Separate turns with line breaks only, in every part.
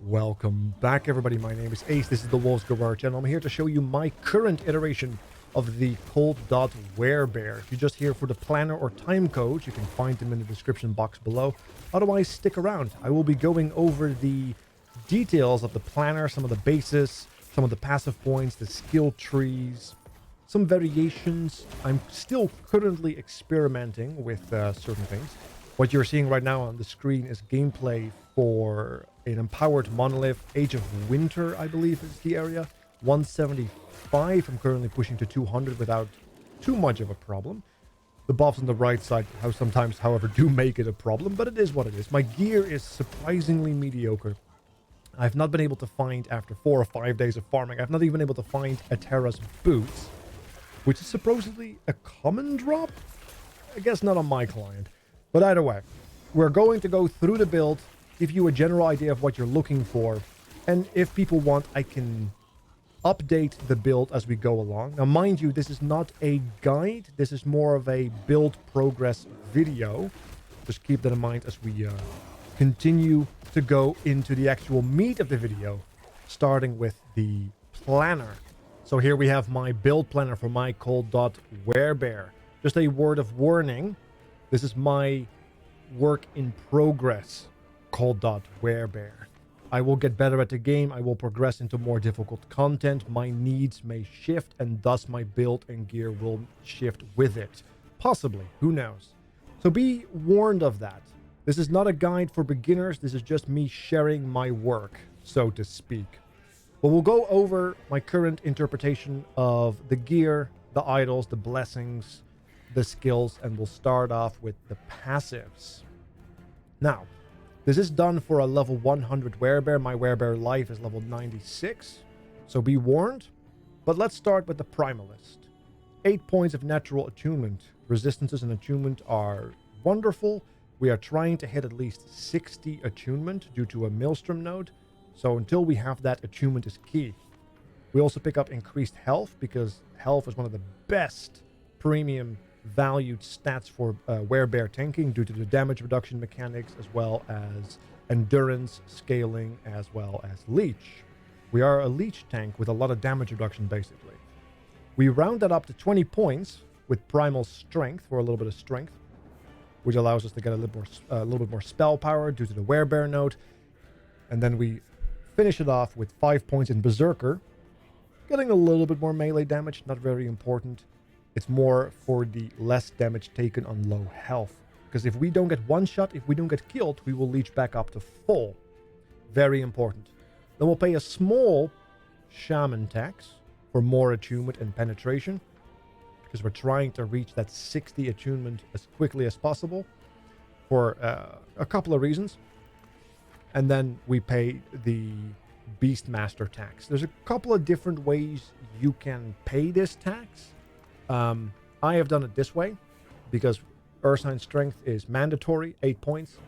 Welcome back, everybody. My name is Ace. This is the Wolves Garage, and I'm here to show you my current iteration of the Cold Dot Werebear. If you're just here for the planner or time codes, you can find them in the description box below. Otherwise, stick around. I will be going over the details of the planner, some of the bases, some of the passive points, the skill trees, some variations. I'm still currently experimenting with certain things. What you're seeing right now on the screen is gameplay for an empowered monolith. Age of Winter, I believe, is the area. 175. I'm currently pushing to 200 without too much of a problem. The buffs on the right side sometimes, however, do make it a problem, but it is what it is. My gear is surprisingly mediocre. I've not been able to find, after 4 or 5 days of farming, I've not even been able to find a Terra's boots, which is supposedly a common drop? I guess not on my client. But either way, we're going to go through the build, give you a general idea of what you're looking for, and if people want, I can update the build as we go along. Now, mind you, this is not a guide. This is more of a build progress video. Just keep that in mind as we continue to go into the actual meat of the video, starting with the planner. So here we have my build planner for my Cold Dot Werebear. Just a word of warning. This is my work in progress, Cold Dot Werebear. I will get better at the game. I will progress into more difficult content. My needs may shift, and thus my build and gear will shift with it. Possibly. Who knows? So be warned of that. This is not a guide for beginners. This is just me sharing my work, so to speak. But we'll go over my current interpretation of the gear, the idols, the blessings, the skills, and we'll start off with the passives. Now, this is done for a level 100 Werebear. My Werebear life is level 96, so be warned. But let's start with the Primalist. 8 points of natural attunement. Resistances and attunement are wonderful. We are trying to hit at least 60 attunement due to a Maelstrom node, so until we have that, attunement is key. We also pick up increased health, because health is one of the best premium valued stats for Werebear tanking due to the damage reduction mechanics, as well as endurance scaling, as well as leech. We are a leech tank with a lot of damage reduction, basically. We round that up to 20 points with primal strength for a little bit of strength, which allows us to get a little bit more spell power due to the Werebear node. And then we finish it off with 5 points in Berserker, getting a little bit more melee damage, not very important. It's more for the less damage taken on low health. Because if we don't get one shot, if we don't get killed, we will leech back up to full. Very important. Then we'll pay a small shaman tax for more attunement and penetration, because we're trying to reach that 60 attunement as quickly as possible for a couple of reasons. And then we pay the Beastmaster tax. There's a couple of different ways you can pay this tax. I have done it this way because Ursine strength is mandatory, 8 points.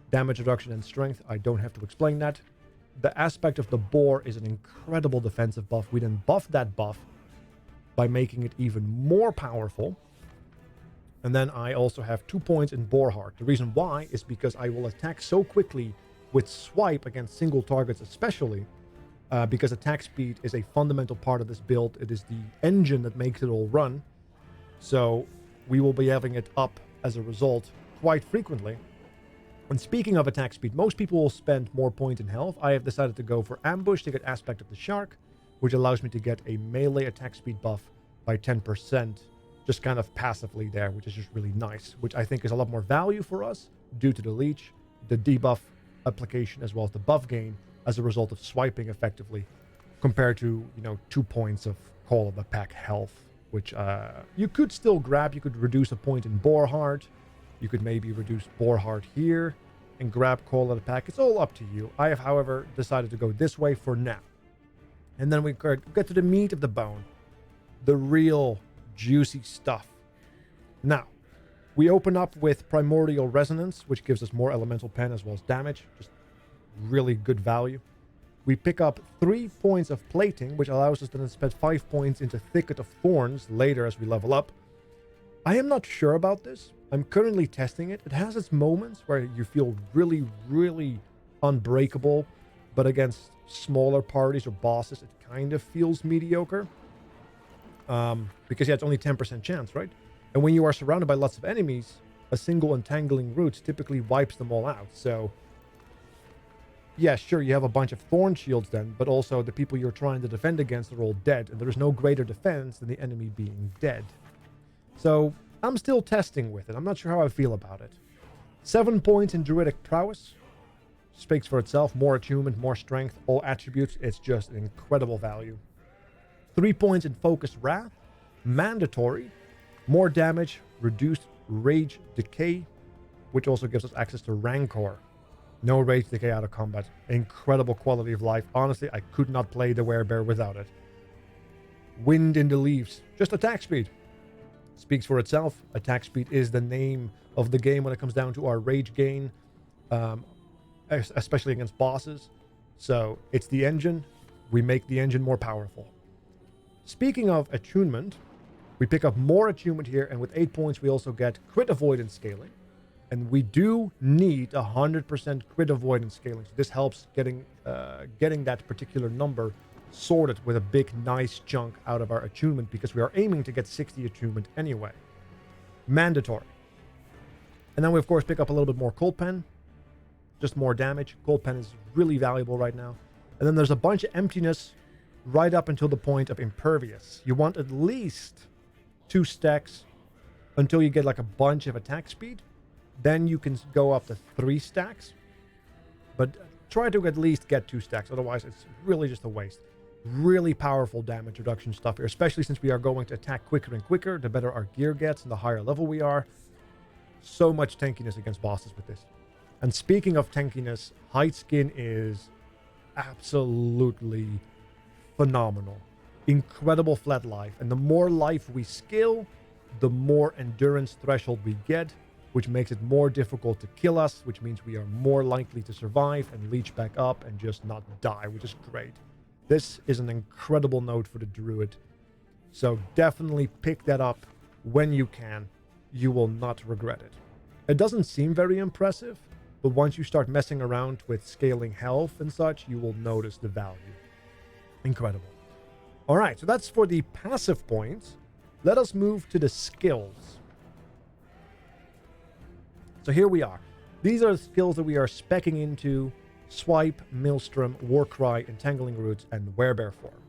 Damage reduction and strength, I don't have to explain that. The aspect of the boar is an incredible defensive buff. We then buff that buff by making it even more powerful. And then I also have 2 points in boar heart. The reason why is because I will attack so quickly with swipe against single targets, especially because attack speed is a fundamental part of this build. It is the engine that makes it all run. So we will be having it up as a result quite frequently. And speaking of attack speed, most people will spend more points in health. I have decided to go for ambush to get aspect of the shark, which allows me to get a melee attack speed buff by 10%, just kind of passively there, which is just really nice, which I think is a lot more value for us due to the leech, the debuff application, as well as the buff gain as a result of swiping effectively, compared to, 2 points of Call of the Pack health, which you could still grab. You could reduce a point in Boar Heart. You could maybe reduce Boar Heart here and grab Call of the Pack. It's all up to you. I have, however, decided to go this way for now. And then we get to the meat of the bone, the real juicy stuff. Now, we open up with Primordial Resonance, which gives us more elemental pen as well as damage. Just really good value. We pick up 3 points of plating, which allows us to then spend 5 points into Thicket of Thorns later as we level up. I am not sure about this. I'm currently testing it. It has its moments where you feel really, really unbreakable. but against smaller parties or bosses, it kind of feels mediocre. Because yeah, it's only 10% chance, right? And when you are surrounded by lots of enemies, a single entangling root typically wipes them all out. So yeah, sure, you have a bunch of thorn shields then, but also the people you're trying to defend against are all dead, and there is no greater defense than the enemy being dead. So I'm still testing with it. I'm not sure how I feel about it. 7 points in druidic prowess. Speaks for itself. More attunement, more strength, all attributes. It's just an incredible value. 3 points in focused wrath. Mandatory. More damage, reduced rage decay, which also gives us access to rancor. No rage decay out of combat. Incredible quality of life. Honestly, I could not play the Werebear without it. Wind in the leaves. Just attack speed. Speaks for itself. Attack speed is the name of the game when it comes down to our rage gain, especially against bosses. So it's the engine. We make the engine more powerful. Speaking of attunement, we pick up more attunement here, and with 8 points, we also get crit avoidance scaling. And we do need 100% crit avoidance scaling. So this helps getting that particular number sorted with a big, nice chunk out of our attunement, because we are aiming to get 60 attunement anyway. Mandatory. And then we, of course, pick up a little bit more cold pen. Just more damage. Cold pen is really valuable right now. And then there's a bunch of emptiness right up until the point of impervious. You want at least 2 stacks until you get like a bunch of attack speed. Then you can go up to 3 stacks. But try to at least get 2 stacks. Otherwise, it's really just a waste. Really powerful damage reduction stuff here, especially since we are going to attack quicker and quicker. The better our gear gets and the higher level we are. So much tankiness against bosses with this. And speaking of tankiness, Hide Skin is absolutely phenomenal. Incredible flat life. And the more life we skill, the more endurance threshold we get, which makes it more difficult to kill us, which means we are more likely to survive and leech back up and just not die, which is great. This is an incredible node for the druid. So definitely pick that up when you can. You will not regret it. It doesn't seem very impressive, but once you start messing around with scaling health and such, you will notice the value. Incredible. All right, so that's for the passive points. Let us move to the skills. So here we are. These are the skills that we are speccing into: Swipe, Maelstrom, Warcry, Entangling Roots, and Werebear form.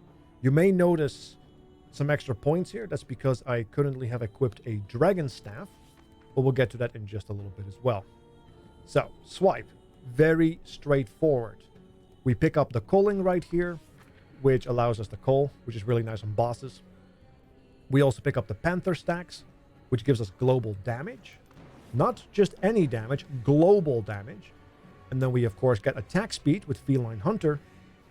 You may notice some extra points here. That's because I currently have equipped a Dragon Staff, but we'll get to that in just a little bit as well. So, Swipe, very straightforward. We pick up the culling right here, which allows us to cull, which is really nice on bosses. We also pick up the Panther stacks, which gives us global damage. Not just any damage, global damage. And then we, of course, get attack speed with Feline Hunter,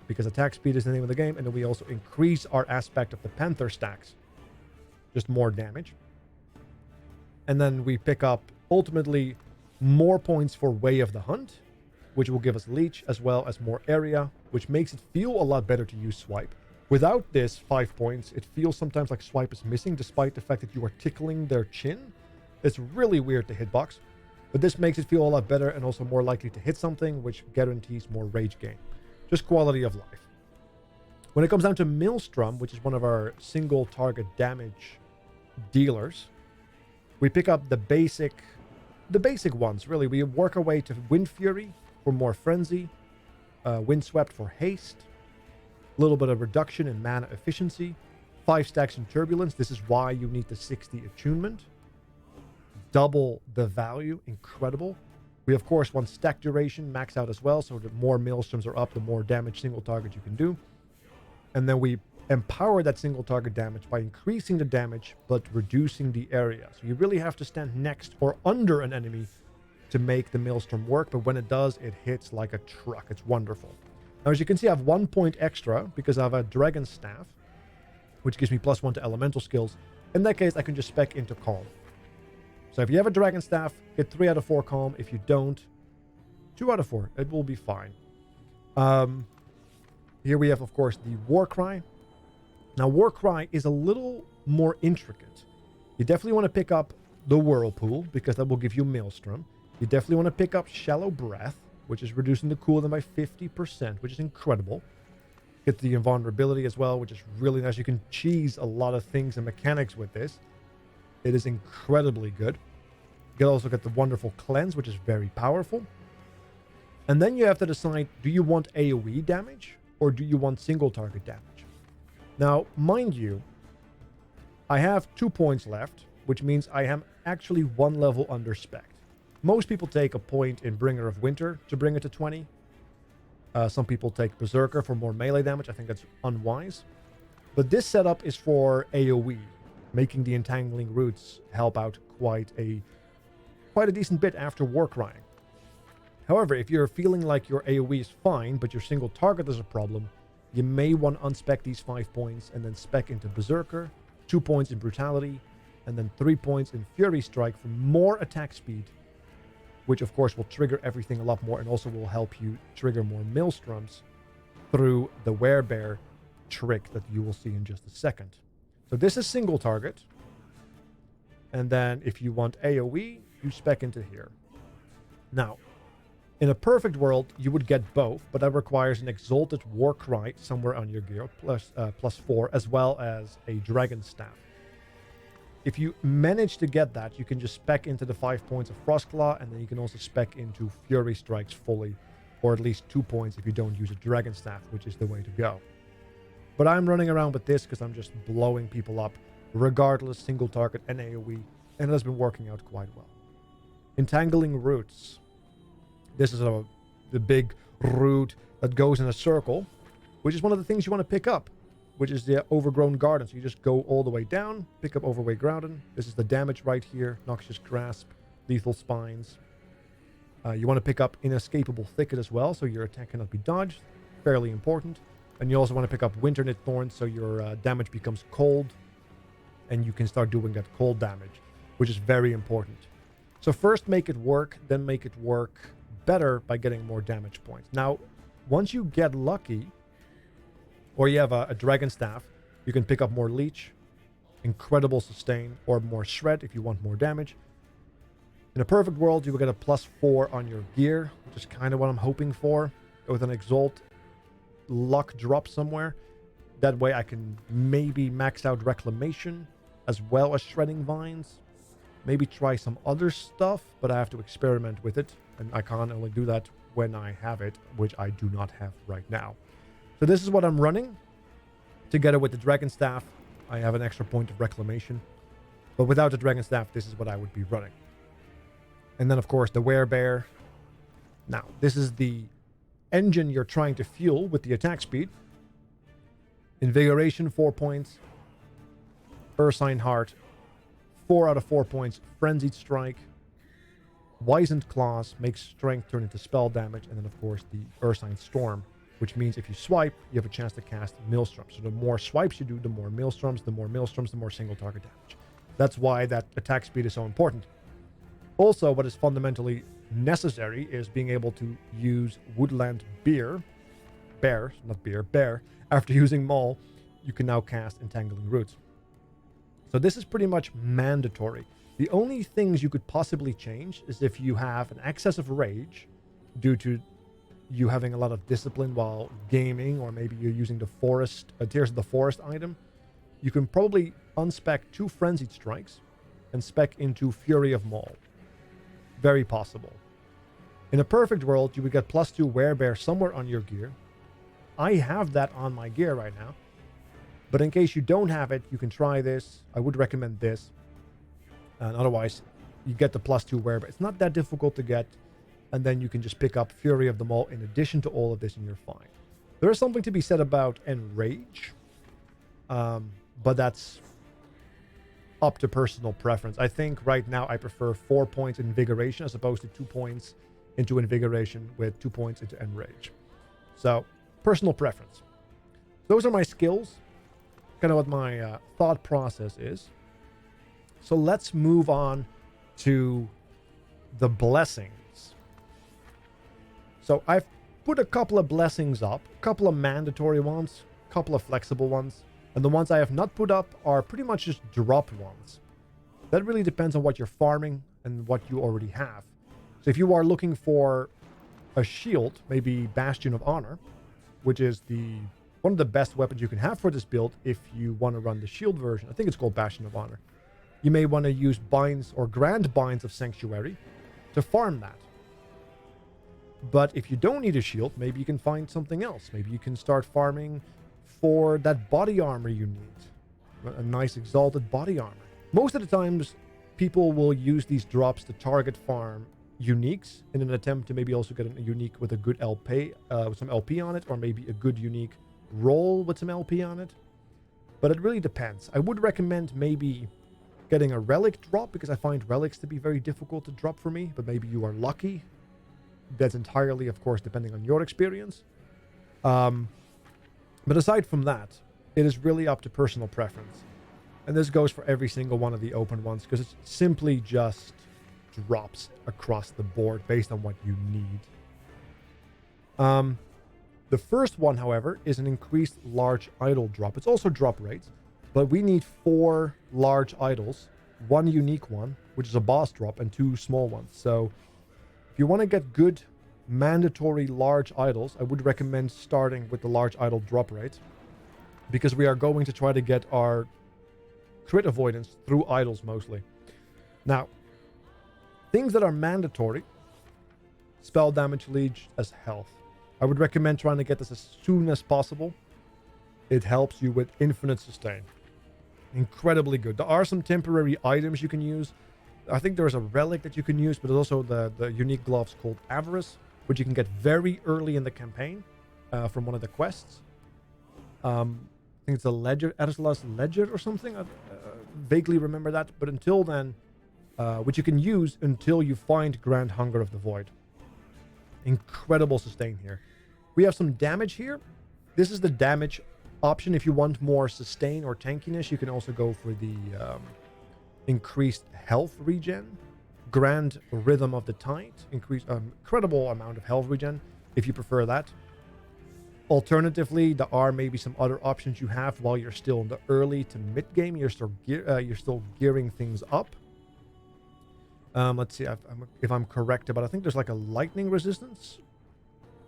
because attack speed is the name of the game. And then we also increase our aspect of the Panther stacks. Just more damage. And then we pick up, ultimately, more points for Way of the Hunt, which will give us Leech, as well as more area, which makes it feel a lot better to use Swipe. Without this 5 points, it feels sometimes like Swipe is missing, despite the fact that you are tickling their chin. It's really weird to hitbox. But this makes it feel a lot better and also more likely to hit something, which guarantees more rage gain. Just quality of life. When it comes down to Maelstrom, which is one of our single target damage dealers, we pick up the basic ones, really. We work our way to Wind Fury for more frenzy, Windswept for haste, a little bit of reduction in mana efficiency, 5 stacks in turbulence. This is why you need the 60 attunement. Double the value. Incredible. We, of course, want stack duration max out as well, so the more Maelstroms are up, the more damage single target you can do. And then we empower that single target damage by increasing the damage, but reducing the area. So you really have to stand next or under an enemy to make the Maelstrom work, but when it does, it hits like a truck. It's wonderful. Now, as you can see, I have 1 point extra because I have a Dragon Staff, which gives me +1 to elemental skills. In that case, I can just spec into Calm. So if you have a Dragon Staff, get 3 out of 4 Calm. If you don't, 2 out of 4. It will be fine. Here we have, of course, the Warcry. Now, Warcry is a little more intricate. You definitely want to pick up the Whirlpool, because that will give you Maelstrom. You definitely want to pick up Shallow Breath, which is reducing the cooldown by 50%, which is incredible. Get the invulnerability as well, which is really nice. You can cheese a lot of things and mechanics with this. It is incredibly good. You also get the wonderful cleanse, which is very powerful. And then you have to decide, do you want AoE damage or do you want single target damage? Now, mind you, I have 2 points left, which means I am actually 1 level under spec. Most people take a point in Bringer of Winter to bring it to 20. Some people take Berserker for more melee damage. I think that's unwise. But this setup is for AoE, making the Entangling Roots help out quite a decent bit after Warcrying. However, if you're feeling like your AoE is fine, but your single target is a problem, you may want to unspec these 5 points and then spec into Berserker, 2 points in Brutality, and then 3 points in Fury Strike for more attack speed, which of course will trigger everything a lot more and also will help you trigger more Maelstroms through the Werebear trick that you will see in just a second. So this is single target. And then if you want AoE, you spec into here. Now, in a perfect world, you would get both, but that requires an Exalted Warcry somewhere on your gear, plus 4, as well as a Dragon Staff. If you manage to get that, you can just spec into the 5 points of Frostclaw, and then you can also spec into Fury Strikes fully, or at least 2 points if you don't use a Dragon Staff, which is the way to go. But I'm running around with this because I'm just blowing people up, regardless, single target and AoE, and it has been working out quite well. Entangling Roots. This is the big root that goes in a circle, which is one of the things you want to pick up, which is the Overgrown Garden. So you just go all the way down, pick up Overweight Groudon. This is the damage right here. Noxious Grasp, Lethal Spines. You want to pick up Inescapable Thicket as well, so your attack cannot be dodged. Fairly important. And you also want to pick up Winterknit Thorns, so your damage becomes cold, and you can start doing that cold damage, which is very important. So first make it work, then make it work better by getting more damage points. Now, once you get lucky, or you have a Dragon Staff, you can pick up more Leech, Incredible Sustain, or more Shred if you want more damage. In a perfect world, you will get a +4 on your gear, which is kind of what I'm hoping for, with an Exalt luck drop somewhere. That way I can maybe max out Reclamation, as well as Shredding Vines. Maybe try some other stuff, but I have to experiment with it, and I can't only do that when I have it, which I do not have right now. So this is what I'm running. Together with the Dragon Staff, I have an extra point of Reclamation. But without the Dragon Staff, this is what I would be running. And then, of course, the Werebear. Now, this is the engine you're trying to fuel with the attack speed. Invigoration, 4 points. Ursine Heart, 4 out of 4 points. Frenzied Strike. Wizened Claws makes strength turn into spell damage. And then, of course, the Ursine Storm, which means if you swipe, you have a chance to cast Maelstroms. So the more swipes you do, the more Maelstroms, the more Maelstroms, the more single target damage. That's why that attack speed is so important. Also, what is fundamentally necessary is being able to use Woodland Bear. After using Maul, you can now cast Entangling Roots. So this is pretty much mandatory. The only things you could possibly change is if you have an excess of rage due to you having a lot of discipline while gaming, or maybe you're using the forest, Tears of the Forest item. You can probably unspec 2 Frenzied Strikes and spec into Fury of Maul. Very possible. In a perfect world, you would get +2 Werebear somewhere on your gear. I have that on my gear right now. But in case you don't have it, you can try this. I would recommend this. And otherwise, you get the +2 Werebear. It's not that difficult to get. And then you can just pick up Fury of the Maul in addition to all of this, and you're fine. There is something to be said about Enrage. But that's up to personal preference. I think right now I prefer 4 points Invigoration as opposed to 2 points into Invigoration with 2 points into Enrage. So, personal preference. Those are my skills. Kind of what my thought process is. So let's move on to the blessings. So I've put a couple of blessings up, a couple of mandatory ones, a couple of flexible ones, and the ones I have not put up are pretty much just dropped ones. That really depends on what you're farming and what you already have. So if you are looking for a shield, maybe Bastion of Honor, which is one of the best weapons you can have for this build if you want to run the shield version. I think it's called Bastion of Honor. You may want to use binds or grand binds of Sanctuary to farm that. But if you don't need a shield, maybe you can find something else. Maybe you can start farming for that body armor you need. A nice exalted body armor. Most of the times, people will use these drops to target farm uniques in an attempt to maybe also get a unique with a good LP, with some LP on it, or maybe a good unique roll with some LP on it. But it really depends. I would recommend maybe getting a relic drop, because I find relics to be very difficult to drop for me, but maybe you are lucky. That's entirely, of course, depending on your experience. But aside from that, it is really up to personal preference. And this goes for every single one of the open ones, because it's simply just drops across the board based on what you need. The first one, however, is an increased large idol drop. It's also drop rates, but we need 4 large idols, 1 unique one, which is a boss drop, and 2 small ones. So if you want to get good mandatory large idols, I would recommend starting with the large idol drop rate, because we are going to try to get our crit avoidance through idols mostly. Now, things that are mandatory: spell damage, leech as health. I would recommend trying to get this as soon as possible. It helps you with infinite sustain. Incredibly good. There are some temporary items you can use. I think there's a relic that you can use, but there's also the unique gloves called Avarice, which you can get very early in the campaign from one of the quests. I think it's a ledger, Adisla's Ledger or something. I vaguely remember that. But until then, which you can use until you find Grand Hunger of the Void. Incredible sustain here. We have some damage here. This is the damage option. If you want more sustain or tankiness, you can also go for the increased health regen. Grand Rhythm of the Tide. Incredible amount of health regen if you prefer that. Alternatively, there are maybe some other options you have while you're still in the early to mid game. You're still gearing things up. Let's see if I'm correct, but I think there's like a lightning resistance.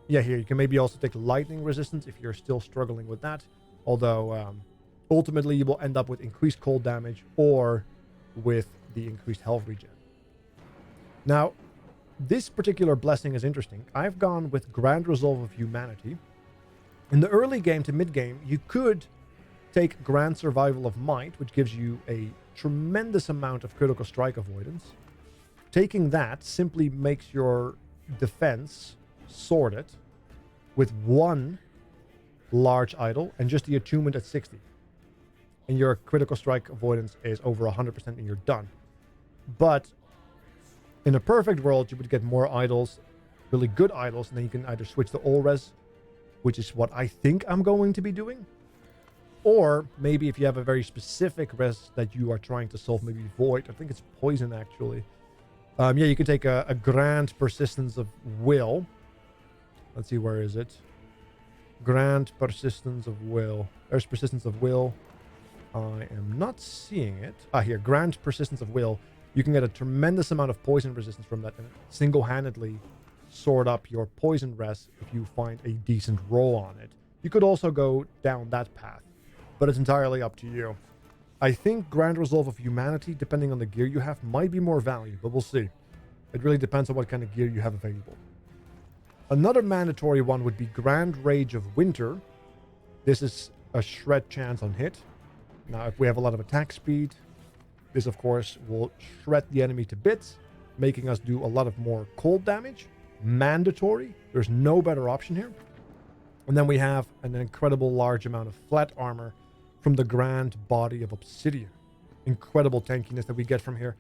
Yeah, here you can maybe also take lightning resistance if you're still struggling with that. Although ultimately you will end up with increased cold damage or with the increased health regen. Now, this particular blessing is interesting. I've gone with Grand Resolve of Humanity. In the early game to mid game, you could take Grand Survival of Might, which gives you a tremendous amount of critical strike avoidance. Taking that simply makes your defense sorted with 1 large idol and just the attunement at 60. And your critical strike avoidance is over 100% and you're done. But in a perfect world, you would get more idols, really good idols, and then you can either switch to all res, which is what I think I'm going to be doing. Or maybe if you have a very specific res that you are trying to solve, maybe void. I think it's poison actually. Yeah, you can take a Grand Persistence of Will. Let's see, where is it? Grand Persistence of Will. There's Persistence of Will. I am not seeing it. Here, Grand Persistence of Will. You can get a tremendous amount of poison resistance from that and single-handedly sort up your poison res if you find a decent roll on it. You could also go down that path, but it's entirely up to you. I think Grand Resolve of Humanity, depending on the gear you have, might be more value, but we'll see. It really depends on what kind of gear you have available. Another mandatory one would be Grand Rage of Winter. This is a shred chance on hit. Now, if we have a lot of attack speed, this, of course, will shred the enemy to bits, making us do a lot of more cold damage. Mandatory. There's no better option here. And then we have an incredible large amount of flat armor from the Grand Body of Obsidian. Incredible tankiness that we get from here.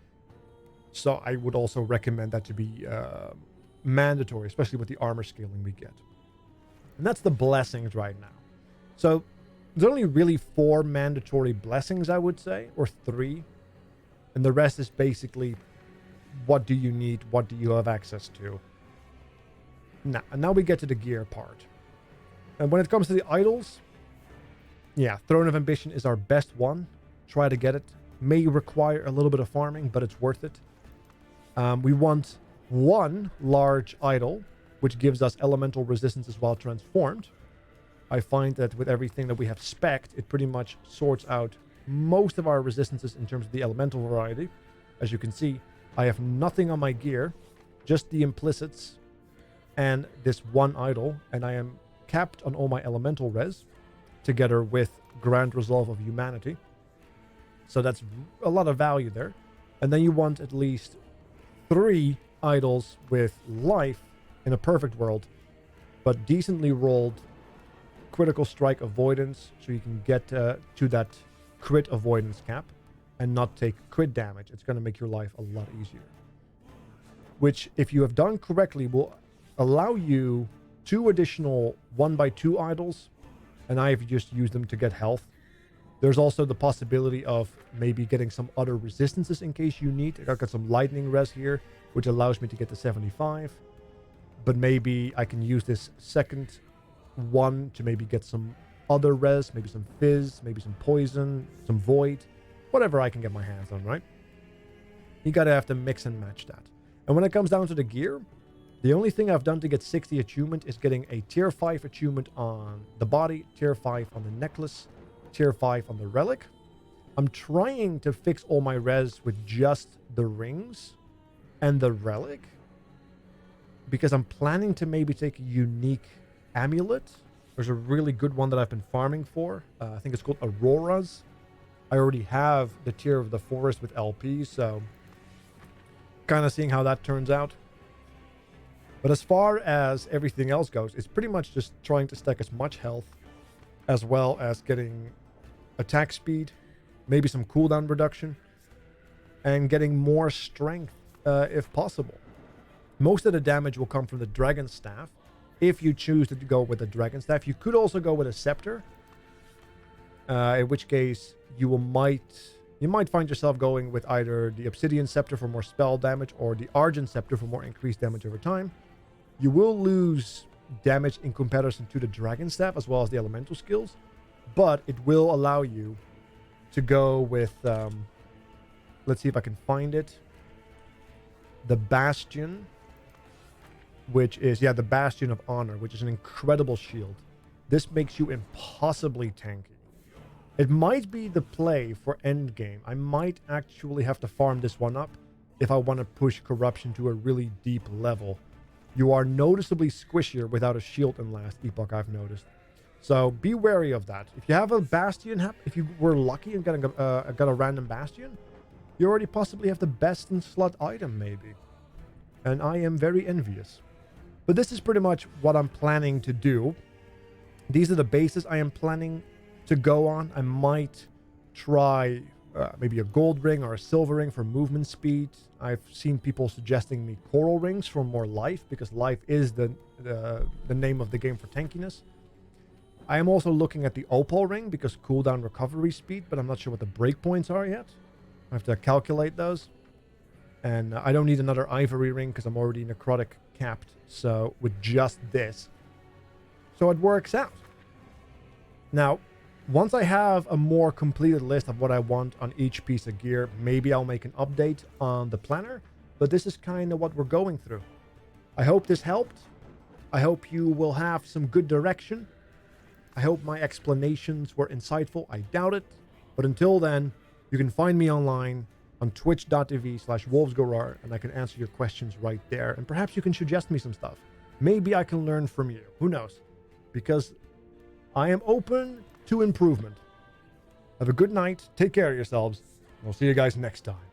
So I would also recommend that to be mandatory, especially with the armor scaling we get. And that's the blessings right now. So there's only really 4 mandatory blessings, I would say, or 3. And the rest is basically, what do you need? What do you have access to? Now we get to the gear part. And when it comes to the idols, yeah, Throne of Ambition is our best one. Try to get it. May require a little bit of farming, but it's worth it. We want 1 large idol which gives us elemental resistances while transformed. I find that with everything that we have spec'd, it pretty much sorts out most of our resistances in terms of the elemental variety. As you can see, I have nothing on my gear, just the implicits and this one idol, and I am capped on all my elemental res, together with Grand Resolve of Humanity. So that's a lot of value there. And then you want at least 3 idols with life in a perfect world, but decently rolled critical strike avoidance, so you can get to that crit avoidance cap and not take crit damage. It's going to make your life a lot easier, which, if you have done correctly, will allow you 2 additional 1x2 idols, and I have just used them to get health. There's also the possibility of maybe getting some other resistances in case you need. I got some lightning res here, which allows me to get to 75, but maybe I can use this second one to maybe get some other res, maybe some fizz, maybe some poison, some void, whatever I can get my hands on, right? You gotta have to mix and match that. And when it comes down to the gear, the only thing I've done to get 60 attunement is getting a tier 5 attunement on the body, tier 5 on the necklace, tier 5 on the relic. I'm trying to fix all my res with just the rings and the relic, because I'm planning to maybe take a unique amulet. There's a really good one that I've been farming for. I think it's called Aurora's. I already have the tier of the forest with LP, so kind of seeing how that turns out. But as far as everything else goes, it's pretty much just trying to stack as much health, as well as getting attack speed, maybe some cooldown reduction, and getting more strength if possible. Most of the damage will come from the Dragon Staff. If you choose to go with the Dragon Staff, you could also go with a Scepter, in which case you might find yourself going with either the Obsidian Scepter for more spell damage or the Argent Scepter for more increased damage over time. You will lose damage in comparison to the Dragon Staff as well as the elemental skills, but it will allow you to go with, let's see if I can find it, the Bastion, which is, the Bastion of Honor, which is an incredible shield. This makes you impossibly tanky. It might be the play for endgame. I might actually have to farm this one up if I want to push Corruption to a really deep level. You are noticeably squishier without a shield in last Epoch, I've noticed. So be wary of that. If you have a Bastion, if you were lucky and got a random Bastion, you already possibly have the best in slot item, maybe. And I am very envious. But this is pretty much what I'm planning to do. These are the bases I am planning to go on. I might try maybe a gold ring or a silver ring for movement speed. I've seen people suggesting me coral rings for more life, because life is the name of the game for tankiness. I am also looking at the opal ring because cooldown recovery speed, but I'm not sure what the breakpoints are yet. I have to calculate those. And I don't need another ivory ring because I'm already necrotic capped. So with just this, so it works out. Now, once I have a more completed list of what I want on each piece of gear, maybe I'll make an update on the planner, but this is kind of what we're going through. I hope this helped. I hope you will have some good direction. I hope my explanations were insightful. I doubt it. But until then, you can find me online on twitch.tv/wolfsgorar, and I can answer your questions right there. And perhaps you can suggest me some stuff. Maybe I can learn from you. Who knows? Because I am open to improvement. Have a good night. Take care of yourselves. I'll see you guys next time.